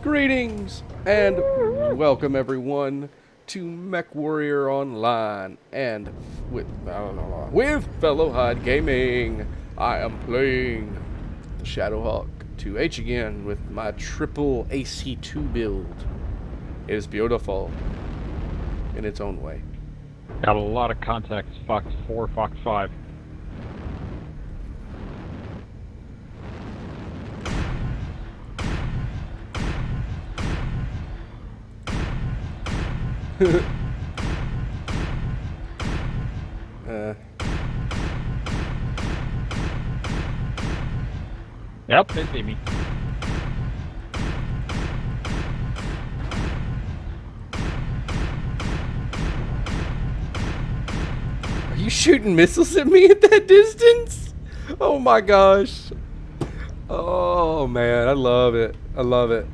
Greetings and welcome everyone to MechWarrior Online and with fellow Hyde Gaming. I am playing the Shadowhawk 2H again with my triple AC2 build. It is beautiful in its own way. Got a lot of contacts, Fox 4, Fox 5. Yep, they see me. Are you shooting missiles at me at that distance? Oh my gosh. Oh man, I love it. I love it.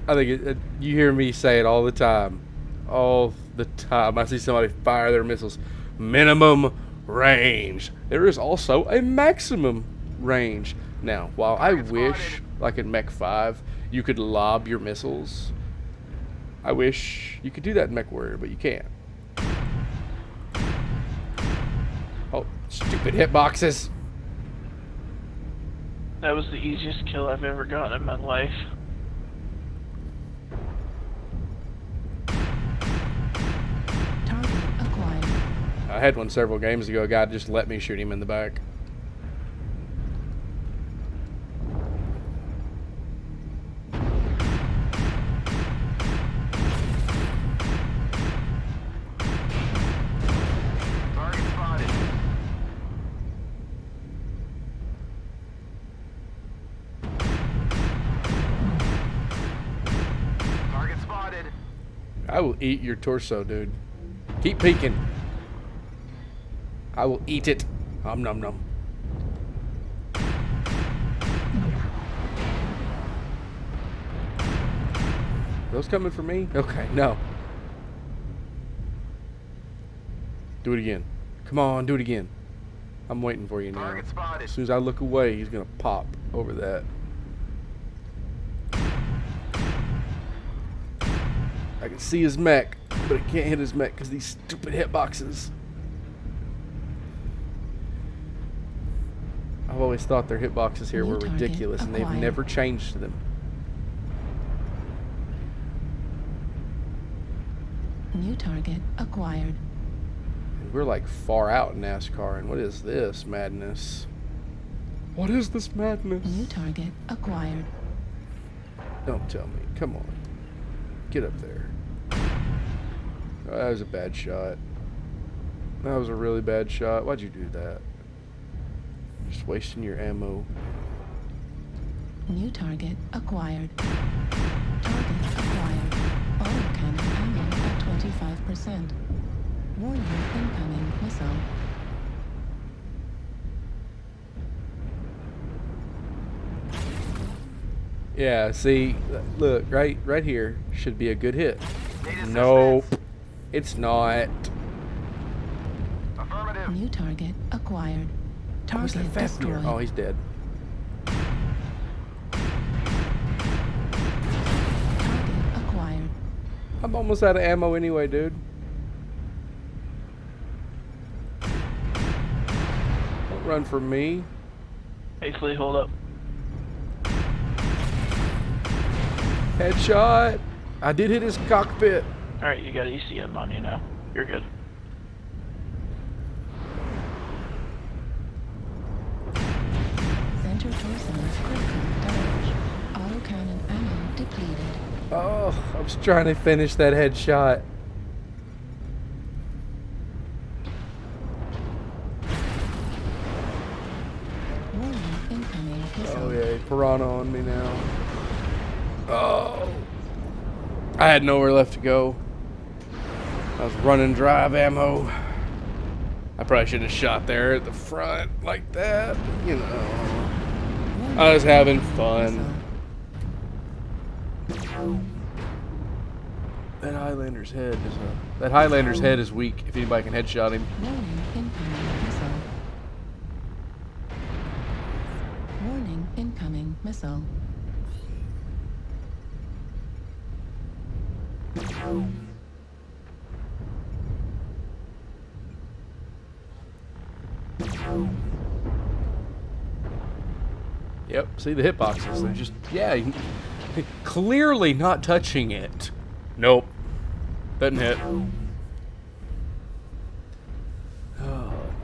I think you hear me say it all the time. All the time. I see somebody fire their missiles. Minimum range. There is also a maximum range. Now, while I wish, like in Mech 5, you could lob your missiles, I wish you could do that in MechWarrior, but you can't. Oh, stupid hitboxes. That was the easiest kill I've ever gotten in my life. Target acquired. I had one several games ago. A guy just let me shoot him in the back. Target spotted. Target spotted. I will eat your torso, dude. Keep peeking. I will eat it. Nom nom nom. Those coming for me? Okay, no. Do it again. Come on, do it again. I'm waiting for you now. Target spotted. As soon as I look away, he's gonna pop over that. I can see his mech, but I can't hit his mech because these stupid hitboxes. I've always thought their hitboxes here New were target ridiculous, and they've acquired. never changed them. New target acquired. And we're like far out in NASCAR, and what is this madness? What is this madness? New target acquired. Don't tell me. Come on. Get up there. Oh, that was a bad shot. That was a really bad shot. Why'd you do that? Just wasting your ammo. New target acquired. Target acquired. Autocannon ammo at 25%. Warning, incoming missile. Yeah, see, look, right here should be a good hit. Data Nope, suspects. it's not. Affirmative. New target acquired. How was that Target fast destroyed. Oh, he's dead. Target acquired. I'm almost out of ammo anyway, dude. Don't run from me. Basically, hold up. Headshot. I did hit his cockpit. Alright, you got ECM on you now. You're good. Center torso critical damage. Autocannon ammo depleted. Oh, I was trying to finish that headshot. Warning, incoming missile. Oh yeah, piranha on me now. Oh, I had nowhere left to go. I was running drive ammo. I probably should have shot there at the front like that, but, you know. Warning, I was having incoming fun. missile. That Highlander's head is that Highlander's head is weak. If anybody can headshot him. Warning, incoming missile. Warning, incoming missile. Yep, see the hitboxes. They're just, yeah, clearly not touching it. Nope. Doesn't hit. Oh,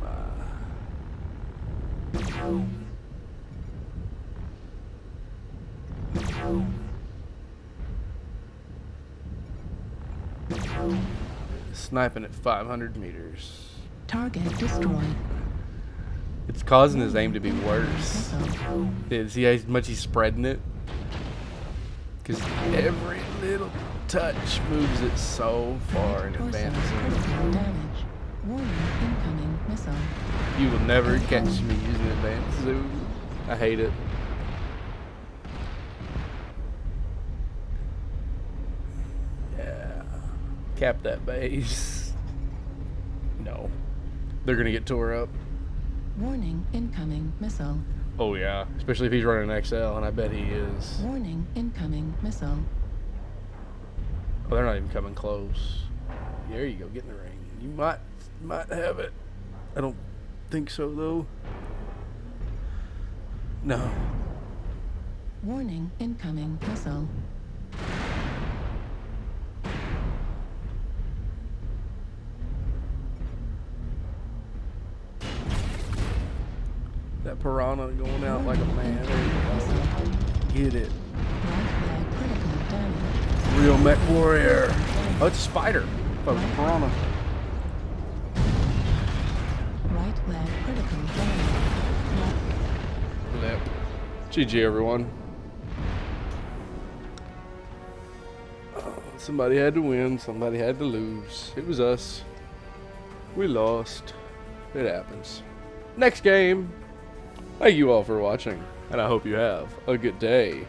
my. Sniping at 500 meters. Target destroyed. It's causing his aim to be worse. Missile. See how much he's spreading it? Because every little touch moves it so far in Torso advance. critical damage. Warning, incoming missile. You will never catch me using advanced zoom. I hate it. Yeah. Cap that base. No. They're gonna get tore up. Warning, incoming missile. Oh yeah. Especially if he's running an XL, and I bet he is. Warning, incoming missile. Oh, they're not even coming close. There you go, get in the ring. You might have it. I don't think so though. No. Warning, incoming missile. That piranha going out like a man. There you go. Get it. Right leg critical damage. Real mech warrior. Oh, it's a spider. Oh, it's a piranha. Right leg critical damage. Yep. GG, everyone. Oh, somebody had to win. Somebody had to lose. It was us. We lost. It happens. Next game. Thank you all for watching, and I hope you have a good day.